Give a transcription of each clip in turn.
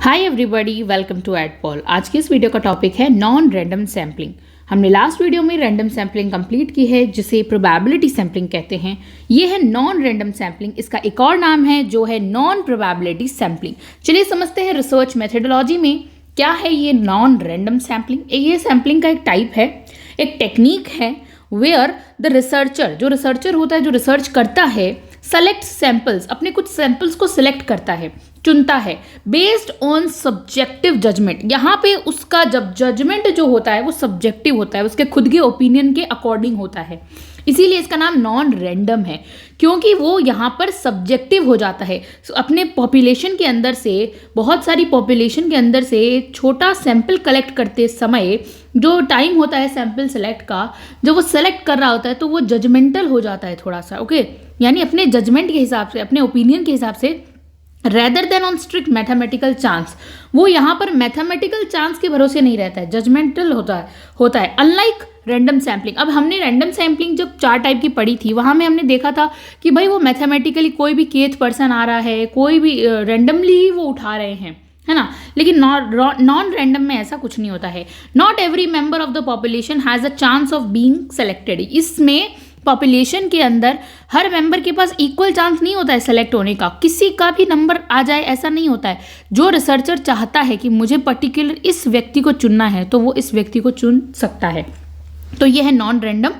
Hi everybody, welcome to एडपॉल। आज की इस वीडियो का टॉपिक है नॉन रैंडम सैम्पलिंग। हमने लास्ट वीडियो में रैंडम सैम्पलिंग कंप्लीट की है, जिसे प्रोबेबिलिटी सैम्पलिंग कहते हैं। ये है नॉन रैंडम सैम्पलिंग। इसका एक और नाम है जो है नॉन प्रोबेबिलिटी सैम्पलिंग। चलिए समझते हैं रिसर्च मेथोडोलॉजी में क्या है ये नॉन रैंडम सैम्पलिंग। ये सैम्पलिंग का एक टाइप है, एक टेक्निक है वेयर द रिसर्चर, जो रिसर्चर होता है, जो रिसर्च करता है, सेलेक्ट सैंपल्स, अपने कुछ सैंपल्स को सिलेक्ट करता है, चुनता है बेस्ड ऑन सब्जेक्टिव जजमेंट। यहाँ पे उसका जब जजमेंट जो होता है वो सब्जेक्टिव होता है, उसके खुद के ओपिनियन के अकॉर्डिंग होता है। इसीलिए इसका नाम नॉन रैंडम है, क्योंकि वो यहाँ पर सब्जेक्टिव हो जाता है। अपने पॉपुलेशन के अंदर से, बहुत सारी पॉपुलेशन के अंदर से छोटा सैंपल कलेक्ट करते समय जो टाइम होता है सैंपल सेलेक्ट का, जब वो सेलेक्ट कर रहा होता है तो वो जजमेंटल हो जाता है थोड़ा सा, ओके। यानी अपने जजमेंट के हिसाब से, अपने ओपिनियन के हिसाब से, rather than on strict mathematical chance. वो यहाँ पर मैथमेटिकल चांस के भरोसे नहीं रहता है, जजमेंटल होता है अनलाइक रैंडम सैम्पलिंग। अब हमने रैंडम सैम्पलिंग जब 4 टाइप की पढ़ी थी, वहाँ में हमने देखा था कि भाई वो मैथमेटिकली कोई भी केथ पर्सन आ रहा है, कोई भी रैंडमली वो उठा रहे हैं, है ना। लेकिन नॉन रैंडम में ऐसा कुछ नहीं होता है। Not every member of the population has a chance of being selected. इसमें पॉपुलेशन के अंदर हर मेंबर के पास इक्वल चांस नहीं होता है सेलेक्ट होने का, किसी का भी नंबर आ जाए ऐसा नहीं होता है। जो रिसर्चर चाहता है कि मुझे पर्टिकुलर इस व्यक्ति को चुनना है तो वो इस व्यक्ति को चुन सकता है। तो ये है non random,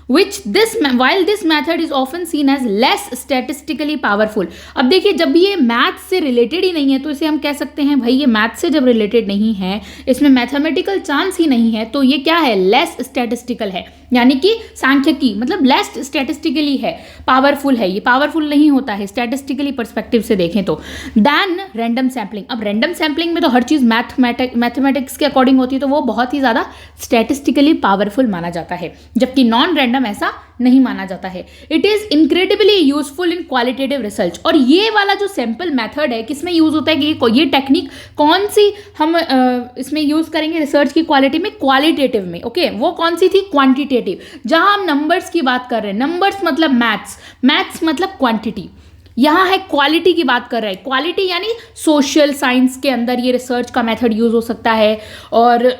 while this method is often seen as less statistically powerful। अब देखिए, जब ये मैथ से रिलेटेड ही नहीं है तो इसे हम कह सकते हैं भाई ये मैथ से जब रिलेटेड नहीं है, इसमें मैथमेटिकल चांस ही नहीं है, तो ये क्या है, लेस स्टैटिस्टिकल है, यानी कि सांख्यिकी मतलब लेस स्टैटिस्टिकली है, पावरफुल है। ये पावरफुल नहीं होता है स्टैटिस्टिकली पर्सपेक्टिव से देखें तो, दैन रैंडम सैम्पलिंग। अब रैंडम सैम्पलिंग में तो हर चीज़ मैथमेटिक्स के अकॉर्डिंग होती है, तो वो बहुत ही ज़्यादा स्टैटिस्टिकली पावरफुल माना जाता है, जबकि नॉन रैंडम ऐसा नहीं माना जाता है। It is incredibly useful in qualitative research. और ये वाला जो सैंपल मेथड है, किसमें यूज होता है कि ये टेक्निक कौन सी हम इसमें यूज करेंगे रिसर्च की क्वालिटी में, क्वालिटेटिव में, ओके। वो कौन सी थी, क्वांटिटेटिव, जहां हम नंबर्स की बात कर रहे हैं। नंबर्स मतलब मैथ्स मतलब क्वांटिटी। यहाँ है क्वालिटी की बात कर रहे हैं। क्वालिटी यानी सोशल साइंस के अंदर ये रिसर्च का मेथड यूज हो सकता है, और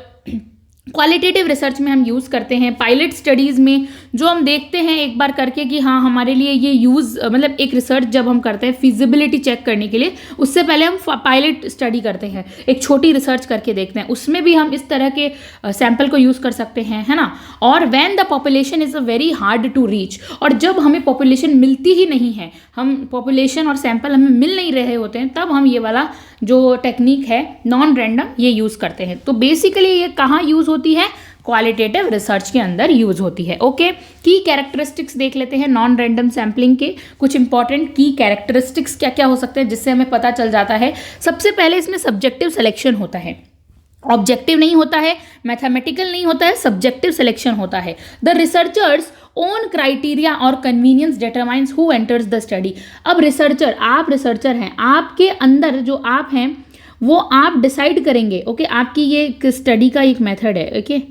क्वालिटेटिव रिसर्च में हम यूज़ करते हैं। पायलट स्टडीज़ में जो हम देखते हैं एक बार करके कि हाँ हमारे लिए ये यूज़, मतलब एक रिसर्च जब हम करते हैं फिजिबिलिटी चेक करने के लिए, उससे पहले हम पायलट स्टडी करते हैं, एक छोटी रिसर्च करके देखते हैं, उसमें भी हम इस तरह के सैंपल को यूज़ कर सकते हैं, है ना। और when the population is a very hard to reach, और जब हमें पॉपुलेशन मिलती ही नहीं है, हम पॉपुलेशन और सैंपल हमें मिल नहीं रहे होते हैं, तब हम ये वाला जो टेक्निक है नॉन रैंडम ये यूज़ करते हैं। तो बेसिकली ये कहाँ यूज़ होती है, क्वालिटेटिव रिसर्च के अंदर यूज होती है, ओके। की कैरेक्टरिस्टिक्स देख लेते हैं नॉन रैंडम सैम्पलिंग के। कुछ इंपॉर्टेंट की कैरेक्टरिस्टिक्स क्या क्या हो सकते हैं जिससे हमें पता चल जाता है। सबसे पहले इसमें सब्जेक्टिव सिलेक्शन होता है, ऑब्जेक्टिव नहीं होता है, मैथमेटिकल नहीं होता है, सब्जेक्टिव सिलेक्शन होता है। द रिसर्चर्स ओन क्राइटेरिया और convenience determines who enters the study. अब रिसर्चर, आप रिसर्चर हैं, आपके अंदर जो आप हैं वो आप डिसाइड करेंगे, ओके। आपकी ये स्टडी का एक मेथड है, ओके।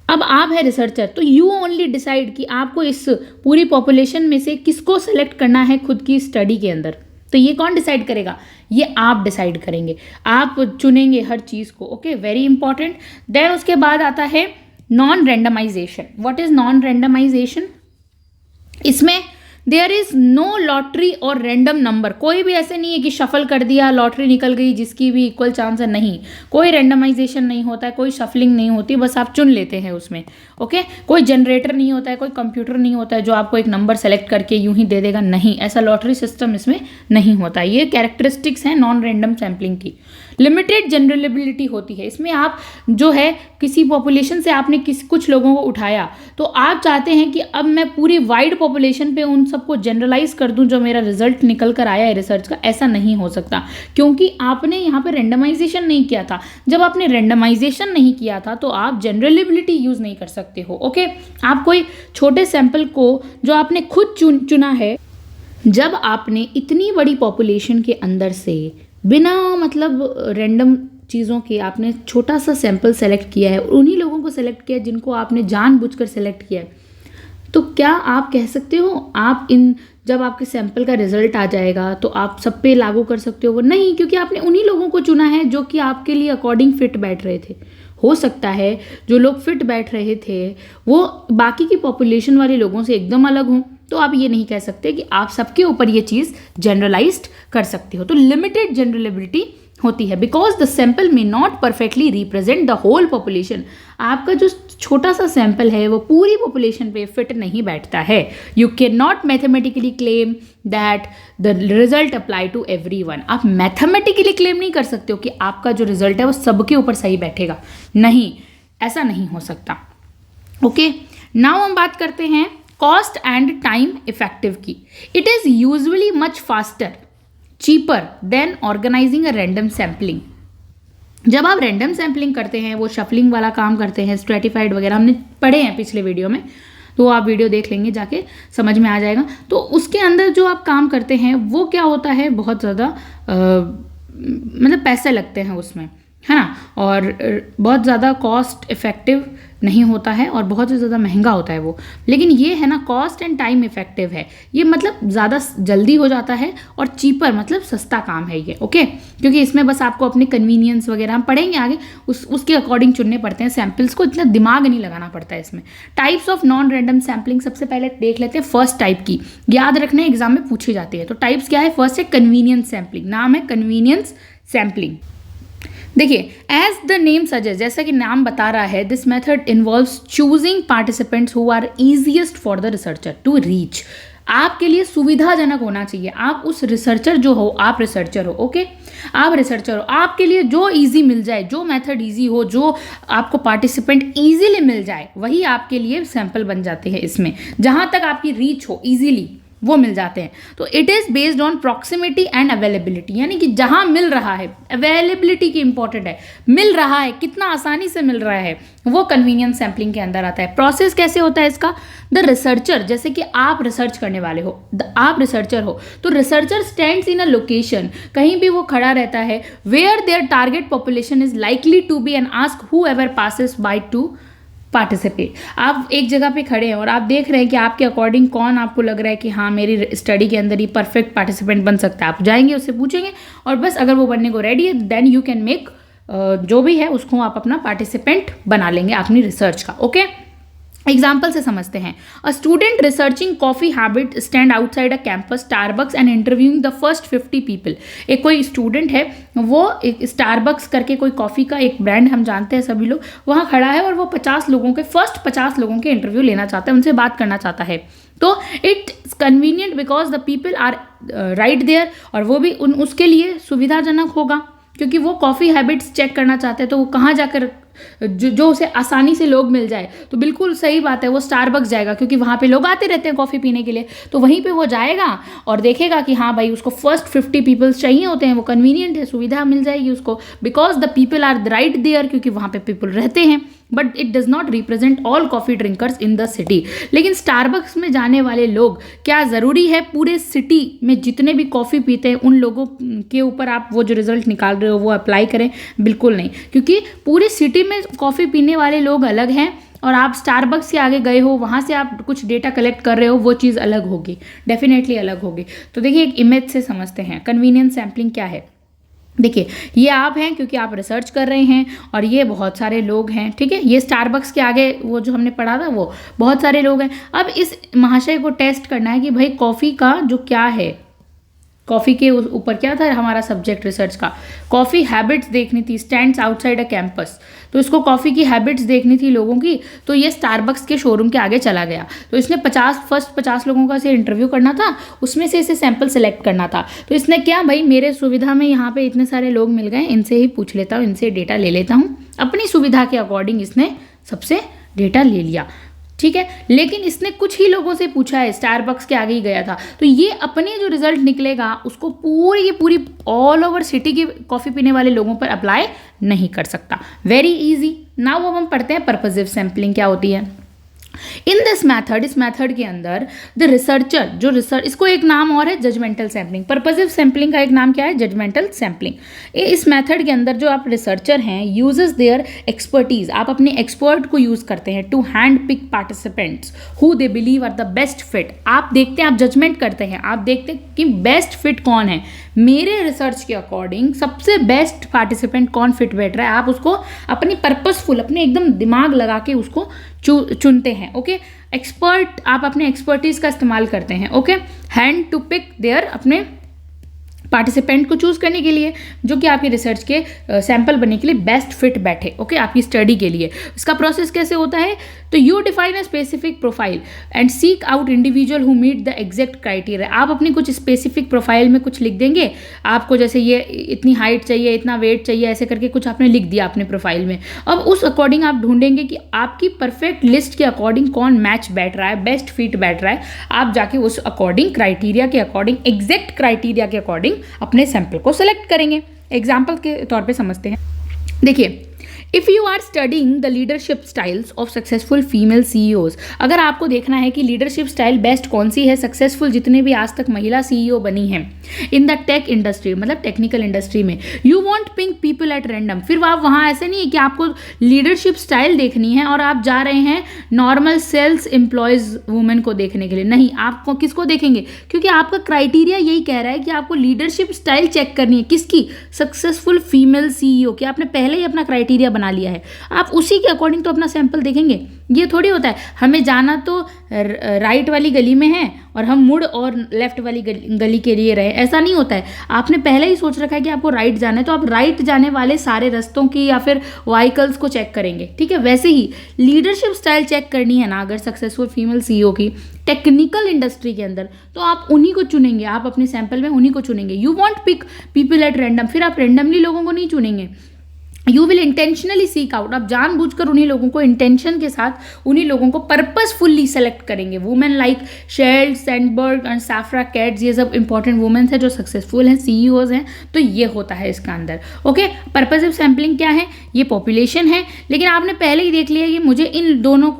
अब आप है रिसर्चर, तो यू ओनली डिसाइड कि आपको इस पूरी पॉपुलेशन में से किसको सेलेक्ट करना है खुद की स्टडी के अंदर। तो ये कौन डिसाइड करेगा, ये आप डिसाइड करेंगे, आप चुनेंगे हर चीज़ को, ओके, वेरी इंपॉर्टेंट। देन उसके बाद आता है non randomization. What is non randomization? इसमें देयर इज नो लॉटरी और रैंडम नंबर। कोई भी ऐसे नहीं है कि शफल कर दिया, लॉटरी निकल गई, जिसकी भी इक्वल चांस है, नहीं। कोई रैंडमाइजेशन नहीं होता है, कोई शफलिंग नहीं होती, बस आप चुन लेते हैं उसमें, ओके। कोई जनरेटर नहीं होता है, कोई कंप्यूटर नहीं होता है जो आपको एक नंबर सेलेक्ट करके यूं ही दे देगा, नहीं, ऐसा लॉटरी सिस्टम इसमें नहीं होता। ये कैरेक्टरिस्टिक्स हैं नॉन रैंडम सैम्पलिंग की। लिमिटेड जनरलेबिलिटी होती है इसमें। आप जो है किसी पॉपुलेशन से आपने कुछ लोगों को उठाया, तो आप चाहते हैं कि अब मैं पूरी वाइड पॉपुलेशन पे उन सबको जनरलाइज कर दूं जो मेरा रिजल्ट निकल कर आया है रिसर्च का। ऐसा नहीं हो सकता, क्योंकि आपने यहाँ पे रेंडमाइजेशन नहीं किया था। जब आपने रेंडमाइजेशन नहीं किया था तो आप जनरलेबिलिटी यूज नहीं कर सकते हो, ओके। आप कोई छोटे सैंपल को जो आपने खुद चुना है, जब आपने इतनी बड़ी पॉपुलेशन के अंदर से बिना मतलब रैंडम चीज़ों के आपने छोटा सा सैंपल सेलेक्ट किया है, उन्हीं लोगों को सेलेक्ट किया जिनको आपने जानबूझकर सेलेक्ट किया है, तो क्या आप कह सकते हो आप इन जब आपके सैंपल का रिजल्ट आ जाएगा तो आप सब पे लागू कर सकते हो वो? नहीं, क्योंकि आपने उन्हीं लोगों को चुना है जो कि आपके लिए अकॉर्डिंग फिट बैठ रहे थे। हो सकता है जो लोग फिट बैठ रहे थे वो बाकी की पॉपुलेशन वाले लोगों से एकदम अलग हों, तो आप ये नहीं कह सकते कि आप सबके ऊपर ये चीज़ जनरलाइज्ड कर सकते हो। तो लिमिटेड जनरलेबिलिटी होती है बिकॉज द सैंपल में not perfectly represent the whole population. आपका जो छोटा सा सैंपल है वो पूरी पॉपुलेशन पे फिट नहीं बैठता है। You can not mathematically claim that the result apply to everyone. आप मैथमेटिकली क्लेम नहीं कर सकते हो कि आपका जो रिजल्ट है वो सबके ऊपर सही बैठेगा, नहीं, ऐसा नहीं हो सकता। ओके, नाउ हम बात करते हैं कॉस्ट एंड टाइम इफेक्टिव की। It is usually much faster cheaper than organising a random sampling. जब आप रैंडम सैम्पलिंग करते हैं, वो शफलिंग वाला काम करते हैं, स्ट्रेटिफाइड वगैरह हमने पढ़े हैं पिछले वीडियो में, तो आप वीडियो देख लेंगे जाके, समझ में आ जाएगा। तो उसके अंदर जो आप काम करते हैं वो क्या होता है, बहुत ज़्यादा मतलब पैसे लगते हैं उसमें, है ना, और बहुत ज़्यादा कॉस्ट इफेक्टिव नहीं होता है और बहुत ही ज़्यादा महंगा होता है वो। लेकिन ये है ना, कॉस्ट एंड टाइम इफेक्टिव है ये, मतलब ज़्यादा जल्दी हो जाता है, और चीपर मतलब सस्ता काम है ये। ओके, क्योंकि इसमें बस आपको अपने कन्वीनियंस वगैरह हम पढ़ेंगे आगे, उसके अकॉर्डिंग चुनने पड़ते हैं सैम्पल्स को, इतना दिमाग नहीं लगाना पड़ता है इसमें। Types of non random sampling सबसे पहले देख लेते हैं। फर्स्ट टाइप की याद रखना, एग्जाम में पूछी जाती है। तो टाइप्स क्या है? फर्स्ट है कन्वीनियंस सैम्पलिंग, नाम है कन्वीनियंस सैम्पलिंग। देखिए, एज द नेम सजेस्ट, जैसा कि नाम बता रहा है, this method involves choosing participants who are easiest for the researcher to reach. आपके लिए सुविधाजनक होना चाहिए। आप उस रिसर्चर जो हो, आप रिसर्चर हो, ओके, आप रिसर्चर हो, आपके लिए जो इजी मिल जाए, जो मेथड इजी हो, जो आपको पार्टिसिपेंट इजीली मिल जाए, वही आपके लिए सैंपल बन जाते हैं इसमें। जहाँ तक आपकी रीच हो इजीली वो मिल जाते हैं। तो it is based on proximity and availability, यानी कि जहाँ मिल रहा है, अवेलेबिलिटी की इंपॉर्टेंट है, मिल रहा है, कितना आसानी से मिल रहा है, वो कन्वीनियंस सैम्पलिंग के अंदर आता है। प्रोसेस कैसे होता है इसका? द रिसर्चर, जैसे कि आप रिसर्च करने वाले हो, आप रिसर्चर हो, तो researcher stands in a location, कहीं भी वो खड़ा रहता है, where there target population is likely to be and ask whoever passes by to participate. आप एक जगह पे खड़े हैं और आप देख रहे हैं कि आपके अकॉर्डिंग कौन आपको लग रहा है कि हाँ मेरी स्टडी के अंदर ही परफेक्ट पार्टिसिपेंट बन सकता है। आप जाएंगे, उससे पूछेंगे, और बस अगर वो बनने को रेडी है देन यू कैन मेक जो भी है उसको आप अपना पार्टिसिपेंट बना लेंगे अपनी रिसर्च का। ओके, एग्जाम्पल से समझते हैं। A student researching coffee habit stand outside a campus Starbucks and interviewing the first 50 people. एक कोई स्टूडेंट है, वो एक स्टारबक्स करके कोई कॉफ़ी का एक ब्रांड हम जानते हैं सभी लोग, वहाँ खड़ा है और वो 50 लोगों के, फर्स्ट 50 लोगों के इंटरव्यू लेना चाहता है, उनसे बात करना चाहता है। तो it's convenient because the people are right there, और वो भी उसके लिए सुविधाजनक होगा क्योंकि वो कॉफ़ी हैबिट्स चेक करना चाहते हैं। तो वो कहाँ जाकर जो उसे आसानी से लोग मिल जाए, तो बिल्कुल सही बात है, वो स्टारबक्स जाएगा क्योंकि वहाँ पे लोग आते रहते हैं कॉफ़ी पीने के लिए। तो वहीं पे वो जाएगा और देखेगा कि हाँ भाई उसको फर्स्ट 50 पीपल्स चाहिए होते हैं, वो कन्वीनियंट है, सुविधा मिल जाएगी उसको, because the people are right there, क्योंकि वहाँ पे पीपल रहते हैं। But it does not represent all coffee drinkers in the city. लेकिन स्टारबक्स में जाने वाले लोग, क्या ज़रूरी है पूरे सिटी में जितने भी कॉफ़ी पीते हैं उन लोगों के ऊपर आप वो जो रिजल्ट निकाल रहे हो वो अप्लाई करें? बिल्कुल नहीं, क्योंकि पूरी सिटी में कॉफ़ी पीने वाले लोग अलग हैं और आप स्टारबक्स के आगे गए हो, वहाँ से आप कुछ डेटा कलेक्ट कर रहे हो, वो चीज़ अलग होगी, डेफिनेटली अलग होगी। तो देखिए, एक इमेज से समझते हैं कन्वीनियंस सैम्पलिंग क्या है। देखिए, ये आप हैं क्योंकि आप रिसर्च कर रहे हैं और ये बहुत सारे लोग हैं, ठीक है। ये स्टारबक्स के आगे वो जो हमने पढ़ा था वो बहुत सारे लोग हैं। अब इस महाशय को टेस्ट करना है कि भाई कॉफ़ी का जो क्या है, कॉफ़ी के ऊपर क्या था हमारा सब्जेक्ट रिसर्च का, कॉफ़ी हैबिट्स देखनी थी, स्टैंड्स आउटसाइड अ कैंपस। तो इसको कॉफ़ी की हैबिट्स देखनी थी लोगों की, तो ये स्टारबक्स के शोरूम के आगे चला गया। तो इसने फर्स्ट 50 लोगों का इसे इंटरव्यू करना था, उसमें से इसे सैंपल सेलेक्ट करना था। तो इसने क्या, भाई मेरे सुविधा में यहाँ पे इतने सारे लोग मिल गए, इनसे ही पूछ लेता हूँ, इनसे डेटा ले लेता हूँ। अपनी सुविधा के अकॉर्डिंग इसने सबसे डेटा ले लिया, ठीक है। लेकिन इसने कुछ ही लोगों से पूछा है, स्टारबक्स के आगे ही गया था, तो ये अपने जो रिजल्ट निकलेगा उसको पूरी की पूरी ऑल ओवर सिटी के कॉफ़ी पीने वाले लोगों पर अप्लाई नहीं कर सकता। Very easy. नाउ अब हम पढ़ते हैं पर्पसिव सैम्पलिंग क्या होती है। इन दिस मैथड, इस मैथड के अंदर द रिसर्चर, जो रिसर्च, इसको एक नाम और है जजमेंटल सैम्पलिंग। पर्पसिव सैम्पलिंग का एक नाम क्या है? Judgemental sampling. इस मैथड के अंदर जो आप रिसर्चर हैं, यूजेस देयर एक्सपर्टीज, आप अपने एक्सपर्ट को यूज करते हैं to hand pick participants who they believe are the best fit. आप देखते हैं, आप जजमेंट करते हैं, आप देखते हैं कि बेस्ट फिट कौन है, मेरे रिसर्च के अकॉर्डिंग सबसे बेस्ट पार्टिसिपेंट कौन फिट बैठ रहा है। आप उसको अपनी पर्पसफुल, अपने एकदम दिमाग लगा के उसको चुनते हैं। ओके, एक्सपर्ट, आप अपने एक्सपर्टीज का इस्तेमाल करते हैं। Okay, hand to pick there, अपने पार्टिसिपेंट को चूज करने के लिए जो कि आपके रिसर्च के सैंपल बनने के लिए बेस्ट फिट बैठे। ओके, आपकी स्टडी के लिए। इसका प्रोसेस कैसे होता है? तो you define a specific profile and seek out individual who meet the exact criteria. आप अपनी कुछ स्पेसिफिक प्रोफाइल में कुछ लिख देंगे, आपको जैसे ये इतनी हाइट चाहिए, इतना वेट चाहिए, ऐसे करके कुछ आपने लिख दिया अपने प्रोफाइल में। अब उस अकॉर्डिंग आप ढूंढेंगे कि आपकी परफेक्ट लिस्ट के अकॉर्डिंग कौन मैच बैठ रहा है, बेस्ट फिट बैठ रहा है। आप जाके उस अकॉर्डिंग, क्राइटेरिया के अकॉर्डिंग, एग्जैक्ट क्राइटेरिया के अकॉर्डिंग अपने सैंपल को सेलेक्ट करेंगे। एग्जाम्पल के तौर पे समझते हैं। देखिए, if you are studying the leadership styles of successful female CEOs, अगर आपको देखना है कि लीडरशिप स्टाइल बेस्ट कौन सी है, सक्सेसफुल जितने भी आज तक महिला सीईओ बनी हैं इन द टेक इंडस्ट्री, मतलब टेक्निकल इंडस्ट्री में, you won't pick people at random. फिर आप वहाँ ऐसे नहीं है कि आपको लीडरशिप स्टाइल देखनी है और आप जा रहे हैं नॉर्मल सेल्स एम्प्लॉयज वुमेन को देखने के लिए, नहीं, आपको किसको देखेंगे? क्योंकि आपका क्राइटेरिया यही कह रहा है कि आपको लीडरशिप स्टाइल चेक करनी है, किसकी? सक्सेसफुल फीमेल सीईओ की। आपने पहले ही अपना क्राइटेरिया बना लिया है, आप उसी के अकॉर्डिंग तो अपना सैंपल देखेंगे। ये थोड़ी होता है हमें जाना तो राइट वाली गली में है और हम मुड़ और लेफ्ट वाली गली के लिए रहे, ऐसा नहीं होता है। आपने पहले ही सोच रखा है कि आपको राइट जाना है, तो आप राइट जाने वाले सारे रास्तों की या फिर व्हीकल्स को चेक करेंगे। ठीक है, वैसे ही लीडरशिप स्टाइल चेक करनी है ना अगर सक्सेसफुल फीमेल सीईओ की टेक्निकल इंडस्ट्री के अंदर, तो आप उन्हीं को चुनेंगे, आप अपने सैंपल में उन्हीं को चुनेंगे। You won't pick people at random, फिर आप रैंडमली लोगों को नहीं चुनेंगे। You will intentionally seek out, आप जानबूझकर उन्हीं लोगों को, इंटेंशन के साथ उन्हीं लोगों को पर्पसफुली सेलेक्ट करेंगे। Women like Sheryl, Sandberg and Safra Catz, ये सब इंपॉर्टेंट वुमेन्स हैं जो सक्सेसफुल हैं, सीईओज हैं, तो ये होता है इसका अंदर। ओके, पर्पसिव सैम्पलिंग क्या है? ये पॉपुलेशन है, लेकिन आपने पहले ही देख लिया कि मुझे इन दोनों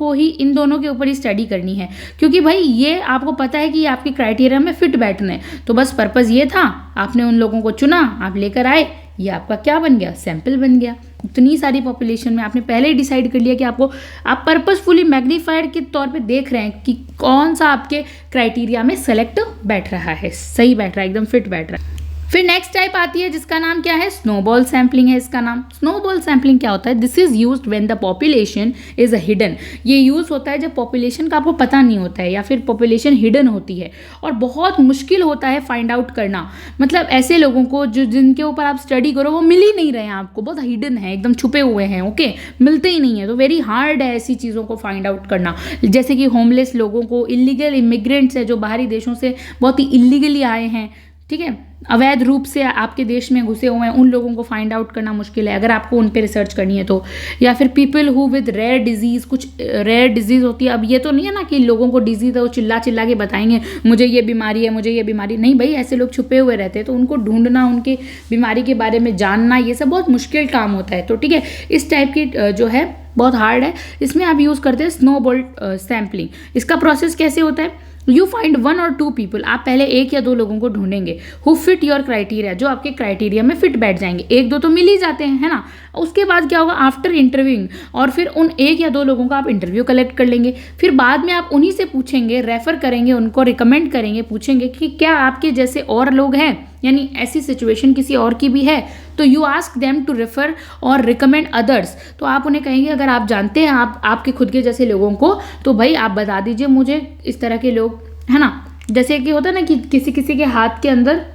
के ऊपर ही स्टडी करनी है, क्योंकि भाई ये आपको पता है कि ये आपके क्राइटेरिया में फिट बैठना है। तो बस पर्पस ये था, आपने उन लोगों को चुना, आप लेकर आए, ये आपका क्या बन गया? सैंपल बन गया। इतनी सारी पॉपुलेशन में आपने पहले ही डिसाइड कर लिया कि आपको, आप पर्पसफुली मैग्नीफायर के तौर पे देख रहे हैं कि कौन सा आपके क्राइटेरिया में सेलेक्ट बैठ रहा है, सही बैठ रहा है, एकदम फिट बैठ रहा है। फिर नेक्स्ट टाइप आती है जिसका नाम क्या है? स्नोबॉल सैम्पलिंग है इसका नाम। स्नोबॉल सैम्पलिंग क्या होता है? This is used when the population is hidden. ये यूज होता है जब पॉपुलेशन का आपको पता नहीं होता है या फिर पॉपुलेशन हिडन होती है और बहुत मुश्किल होता है फाइंड आउट करना। मतलब ऐसे लोगों को जो जिनके ऊपर आप स्टडी करो वो मिल ही नहीं रहे हैं आपको, बहुत हिडन है, एकदम छुपे हुए हैं। ओके, मिलते ही नहीं है, तो वेरी हार्ड है ऐसी चीज़ों को फाइंड आउट करना। जैसे कि होमलेस लोगों को, इलीगल इमिग्रेंट्स है जो बाहरी देशों से बहुत ही इलीगली आए हैं, ठीक है, अवैध रूप से आपके देश में घुसे हुए हैं, उन लोगों को फाइंड आउट करना मुश्किल है अगर आपको उन पे रिसर्च करनी है तो। या फिर people who with rare disease, कुछ रेयर डिजीज़ होती है। अब ये तो नहीं है ना कि लोगों को डिजीज़ है वो चिल्ला चिल्ला के बताएंगे मुझे ये बीमारी है, मुझे ये बीमारी नहीं। भाई ऐसे लोग छुपे हुए रहते हैं, तो उनको ढूंढना, उनके बीमारी के बारे में जानना, ये सब बहुत मुश्किल काम होता है। तो ठीक है, इस टाइप की जो है बहुत हार्ड है, इसमें आप यूज़ करते हैं स्नोबॉल सैम्पलिंग। इसका प्रोसेस कैसे होता है? यू फाइंड 1 or 2 पीपल, आप पहले 1 या 2 लोगों को ढूंढेंगे हु फिट योर क्राइटेरिया, जो आपके क्राइटेरिया में फिट बैठ जाएंगे। 1-2 तो मिल ही जाते हैं, है ना। उसके बाद क्या होगा? आफ्टर इंटरव्यूइंग, और फिर उन 1 या 2 लोगों का आप इंटरव्यू कलेक्ट कर लेंगे। फिर बाद में आप उन्हीं से पूछेंगे, रेफर करेंगे, उनको रिकमेंड करेंगे, पूछेंगे कि क्या आपके जैसे और लोग हैं, यानी ऐसी सिचुएशन किसी और की भी है, तो you ask them to refer और रिकमेंड अदर्स। तो आप उन्हें कहेंगे अगर आप जानते हैं आपके खुद के जैसे लोगों को, तो भाई आप बता दीजिए मुझे इस तरह के लोग, है ना। जैसे कि होता है ना कि किसी किसी के हाथ के अंदर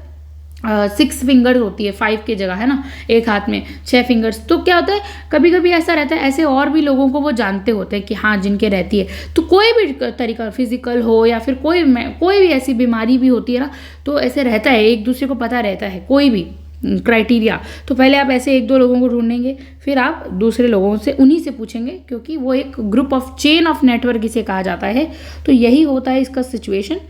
6 फिंगर्स होती है, 5 की जगह, है ना, एक हाथ में 6 फिंगर्स। तो क्या होता है, कभी कभी ऐसा रहता है, ऐसे और भी लोगों को वो जानते होते हैं कि हाँ जिनके रहती है। तो कोई भी तरीका, फिजिकल हो या फिर कोई भी ऐसी बीमारी भी होती है ना, तो ऐसे रहता है, एक दूसरे को पता रहता है कोई भी क्राइटेरिया। तो पहले आप ऐसे 1-2 लोगों को ढूंढेंगे, फिर आप दूसरे लोगों से उन्हीं से पूछेंगे, क्योंकि वो एक group of chain of network इसे कहा जाता है। तो यही होता है इसका situation.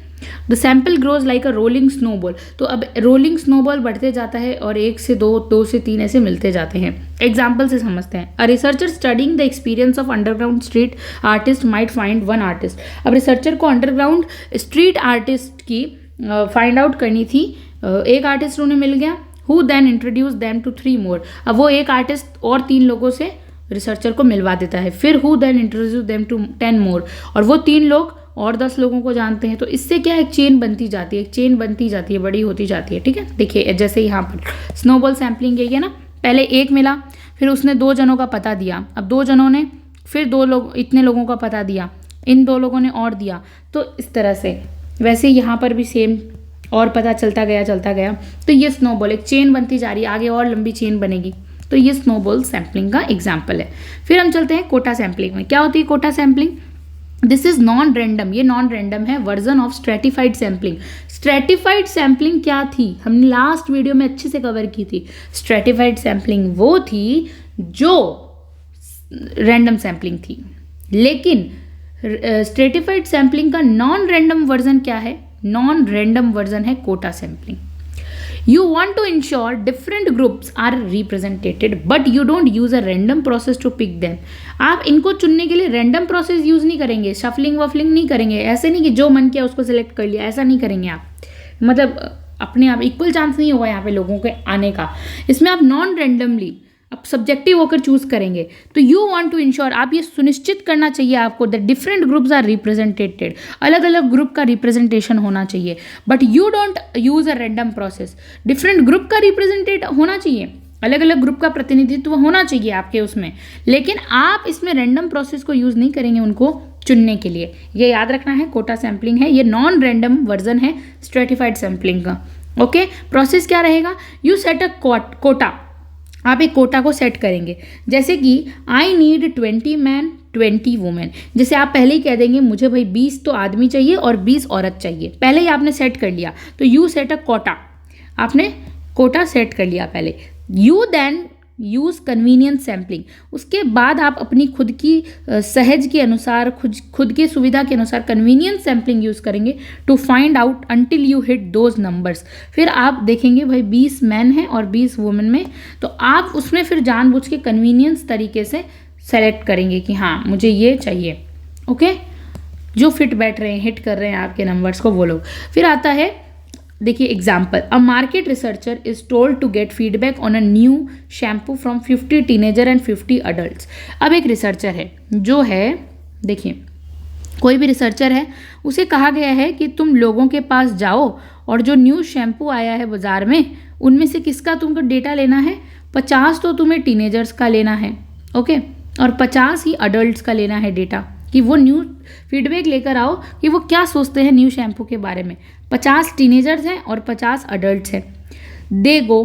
The sample grows like a rolling snowball. तो अब रोलिंग स्नोबॉल बढ़ते जाता है और 1 से 2, 2 से 3 ऐसे मिलते जाते हैं। एग्जाम्पल से समझते हैं। A researcher studying the experience of underground street artist might find one artist. अब रिसर्चर को अंडरग्राउंड स्ट्रीट आर्टिस्ट की फाइंड आउट करनी थी। एक आर्टिस्ट उन्हें मिल गया। Who then introduce them to 3 more. अब वो एक आर्टिस्ट और 3 लोगों से रिसर्चर को मिलवा देता है। फिर who then introduce them to 10 more, और वो 3 लोग और 10 लोगों को जानते हैं। तो इससे क्या एक चेन बनती जाती है, एक चेन बनती जाती है, बड़ी होती जाती है। ठीक है, देखिए जैसे यहाँ पर स्नोबॉल सैम्पलिंग यही है ना, पहले एक मिला, फिर उसने 2 जनों का पता दिया, अब 2 जनों ने फिर 2 लोग, इतने लोगों का पता दिया, इन 2 लोगों ने और दिया। तो इस तरह से वैसे यहाँ पर भी सेम और पता चलता गया। तो ये स्नोबॉल एक चेन बनती जा रही है, आगे और लंबी चेन बनेगी। तो ये स्नोबॉल सैम्पलिंग का एग्जाम्पल है। फिर हम चलते हैं कोटा सैम्पलिंग में। क्या होती है quota sampling? This is non random, ये नॉन रैंडम है version of stratified sampling. Stratified sampling क्या थी? हमने लास्ट वीडियो में अच्छे से कवर की थी। स्ट्रेटिफाइड सैम्पलिंग वो थी जो रैंडम सैम्पलिंग थी, लेकिन स्ट्रेटिफाइड सैम्पलिंग का नॉन रैंडम वर्जन क्या है? नॉन रैंडम वर्जन है quota sampling. You want to ensure different groups are represented, but you don't use a random process to pick them. आप इनको चुनने के लिए रैंडम प्रोसेस यूज़ नहीं करेंगे, शफलिंग वफलिंग नहीं करेंगे। ऐसे नहीं कि जो मन किया उसको सिलेक्ट कर लिया, ऐसा नहीं करेंगे आप। मतलब अपने आप इक्वल चांस नहीं होगा यहाँ पे लोगों के आने का। इसमें आप नॉन रैंडमली अब सब्जेक्टिव होकर चूज करेंगे। तो यू वांट टू इंश्योर, आप ये सुनिश्चित करना चाहिए आपको that different groups are represented, अलग अलग ग्रुप का रिप्रेजेंटेशन होना चाहिए। But you don't use a random process. Different group का रिप्रेजेंटेड होना चाहिए, अलग अलग ग्रुप का प्रतिनिधित्व होना चाहिए आपके उसमें, लेकिन आप इसमें रैंडम प्रोसेस को यूज नहीं करेंगे उनको चुनने के लिए। ये याद रखना है, कोटा सैम्पलिंग है, ये नॉन रैंडम वर्जन है स्ट्रेटिफाइड सैम्पलिंग का। ओके, प्रोसेस क्या रहेगा? यू सेट अ कोटा, आप एक कोटा को सेट करेंगे। जैसे कि आई नीड 20 मैन 20 वुमेन। जैसे आप पहले ही कह देंगे मुझे भाई 20 तो आदमी चाहिए और 20 औरत चाहिए, पहले ही आपने सेट कर लिया। तो यू सेट अ कोटा, आपने कोटा सेट कर लिया पहले। You then use convenience sampling. उसके बाद आप अपनी खुद की सहज के अनुसार, खुद के सुविधा के अनुसार कन्वीनियंस सैम्पलिंग यूज़ करेंगे to find out until you hit those numbers. फिर आप देखेंगे भाई 20 मैन हैं और 20 वुमेन में, तो आप उसमें फिर जानबूझ के कन्वीनियंस तरीके से सेलेक्ट करेंगे कि हाँ मुझे ये चाहिए। ओके, जो फिट बैठ रहे हैं, हिट कर रहे हैं आपके नंबर्स को, वो लोग। फिर आता है, देखिए example, a market researcher is told to get feedback on a new shampoo from 50 teenager and 50 adult. अब एक रिसर्चर है जो है, देखिए कोई भी रिसर्चर है, उसे कहा गया है कि तुम लोगों के पास जाओ और जो न्यू शैम्पू आया है बाजार में, उनमें से किसका तुमको डेटा लेना है। 50 तो तुम्हें टीनेजर्स का लेना है, ओके, और 50 ही अडल्ट का लेना है डेटा, कि वो न्यू फीडबैक लेकर आओ कि वो क्या सोचते हैं न्यू शैम्पू के बारे में। 50 टीनेजर्स हैं और 50 अडल्ट्स हैं। दे गो,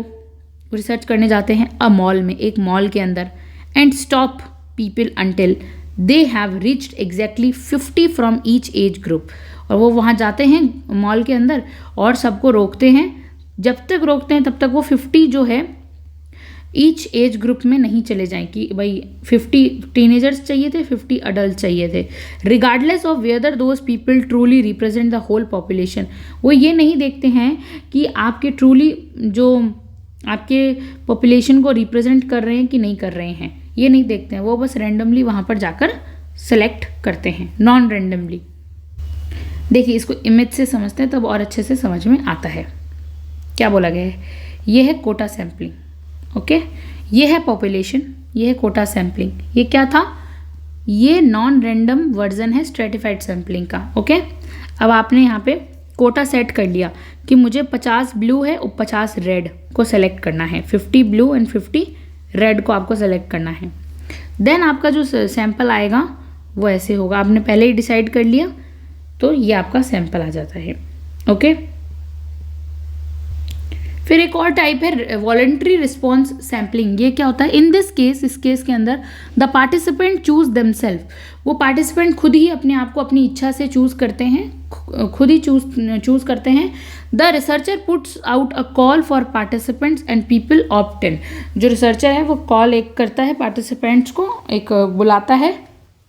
रिसर्च करने जाते हैं अ मॉल में, एक मॉल के अंदर, and stop people until they have reached exactly 50 from each age group. और वो वहाँ जाते हैं मॉल के अंदर और सबको रोकते हैं, जब तक रोकते हैं तब तक वो 50 जो है ईच एज ग्रुप में नहीं चले जाएं कि भाई 50 टीनेजर्स चाहिए थे, 50 अडल्ट चाहिए थे, regardless of whether those people truly represent the whole population. वो ये नहीं देखते हैं कि आपके ट्रूली जो आपके पॉपुलेशन को रिप्रेजेंट कर रहे हैं कि नहीं कर रहे हैं, ये नहीं देखते हैं। वो बस रैंडमली वहाँ पर जाकर सेलेक्ट करते हैं, नॉन रैंडमली। देखिए इसको इमेज से समझते हैं तब और अच्छे से समझ में आता है क्या बोला गया है। ये है कोटा सैम्पलिंग, ओके, ये है पॉपुलेशन, ये है कोटा सैम्पलिंग। ये क्या था? ये नॉन रैंडम वर्जन है स्ट्रेटिफाइड सैम्पलिंग का। ओके, अब आपने यहाँ पे कोटा सेट कर लिया कि मुझे 50 ब्लू है और 50 रेड को सेलेक्ट करना है, 50 ब्लू एंड 50 रेड को आपको सेलेक्ट करना है। देन आपका जो सैंपल आएगा वो ऐसे होगा, आपने पहले ही डिसाइड कर लिया, तो ये आपका सैंपल आ जाता है। ओके, फिर एक और टाइप है वॉलंटरी रिस्पॉन्स सैम्पलिंग। ये क्या होता है? इन दिस केस, इस केस के अंदर द पार्टिसिपेंट चूज देमसेल्फ, वो पार्टिसिपेंट खुद ही अपने आप को अपनी इच्छा से चूज करते हैं, खुद ही चूज करते हैं। The researcher puts out a call for participants and people opt इन। जो रिसर्चर है वो कॉल एक करता है, पार्टिसिपेंट्स को एक बुलाता है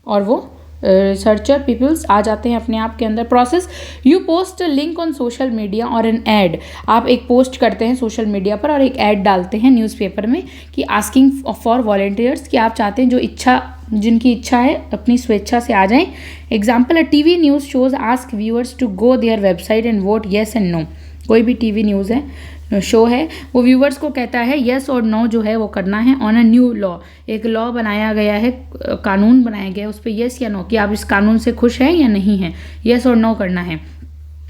और वो रिसर्चर पीपल्स आ जाते हैं अपने आप के अंदर। Process, you post link on social media और एन ऐड, आप एक पोस्ट करते हैं सोशल मीडिया पर और एक ऐड डालते हैं न्यूज़पेपर में कि आस्किंग फॉर वॉलंटियर्स, कि आप चाहते हैं जिनकी इच्छा है अपनी स्वेच्छा से आ जाएं। Example, a TV news shows ask viewers to go their website and vote yes and no. कोई भी टीवी न्यूज़ है, शो है, वो व्यूवर्स को कहता है येस और नो जो है वो करना है ऑन अ न्यू लॉ। एक लॉ बनाया गया है, कानून बनाया गया है, उस पर येस या नो कि आप इस कानून से खुश हैं या नहीं हैं, येस और नो करना है।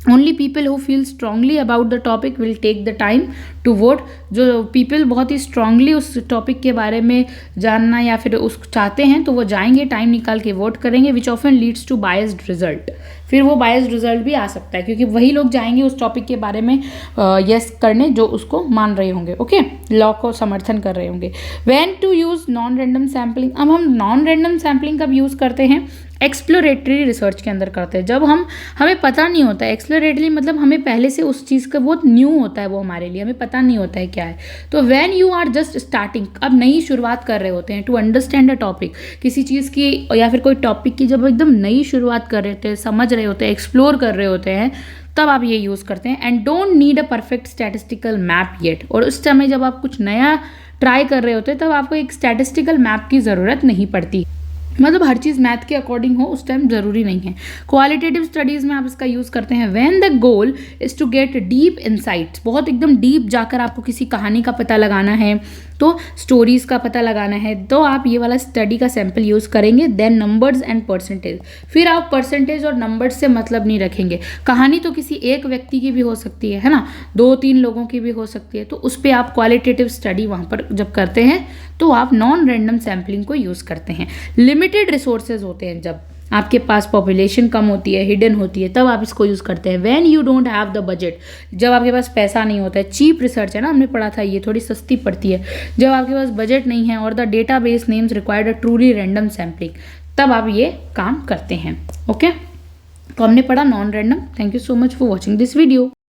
Only people who feel strongly about the topic will take the time to vote. जो पीपल बहुत ही स्ट्रांगली उस टॉपिक के बारे में जानना या फिर उस चाहते हैं तो वो जाएंगे, टाइम निकाल के वोट करेंगे, which often leads to biased result. फिर वो बायस्ड रिजल्ट भी आ सकता है क्योंकि वही लोग जाएंगे उस टॉपिक के बारे में यस करने जो उसको मान रहे होंगे, ओके, लॉ को समर्थन कर रहे होंगे। When to use non random sampling, अब हम नॉन रैंडम सैम्पलिंग कब यूज़ करते हैं? एक्सप्लोरेटरी रिसर्च के अंदर करते हैं, जब हमें पता नहीं होता है। एक्सप्लोरेटरी मतलब हमें पहले से उस चीज़ का बहुत न्यू होता है, वो हमारे लिए हमें पता नहीं होता है क्या है। तो when you are just starting, अब नई शुरुआत कर रहे होते हैं, टू अंडरस्टैंड अ टॉपिक, किसी चीज़ की या फिर कोई टॉपिक की जब एकदम नई शुरुआत कर रहे होते हैं, समझ रहे होते हैं, एक्सप्लोर कर रहे होते हैं, तब आप ये यूज़ करते हैं। And don't need a perfect statistical map yet, और उस समय जब आप कुछ नया ट्राई कर रहे होते हैं तब आपको एक स्टैटिस्टिकल मैप की ज़रूरत नहीं पड़ती, मतलब हर चीज़ मैथ के अकॉर्डिंग हो उस टाइम ज़रूरी नहीं है। क्वालिटेटिव स्टडीज़ में आप इसका यूज़ करते हैं when the goal is to get deep insights, बहुत एकदम डीप जाकर आपको किसी कहानी का पता लगाना है, तो स्टोरीज़ का पता लगाना है, तो आप ये वाला स्टडी का सैंपल यूज़ करेंगे। देन नंबर्स एंड परसेंटेज, फिर आप परसेंटेज और नंबर्स से मतलब नहीं रखेंगे। कहानी तो किसी एक व्यक्ति की भी हो सकती है ना, 2-3 लोगों की भी हो सकती है, तो उस पर आप क्वालिटेटिव स्टडी वहाँ पर जब करते हैं तो आप नॉन रैंडम सैम्पलिंग को यूज़ करते हैं। लिमिटेड रिसोर्सेज होते हैं, जब आपके पास पॉपुलेशन कम होती है, हिडन होती है, तब आप इसको यूज़ करते हैं। When you don't have the budget, जब आपके पास पैसा नहीं होता है, चीप रिसर्च है ना, हमने पढ़ा था ये थोड़ी सस्ती पड़ती है, जब आपके पास बजट नहीं है, और the data base names required a truly random sampling, तब आप ये काम करते हैं, ओके। तो हमने पढ़ा non random. Thank you so much for watching this video.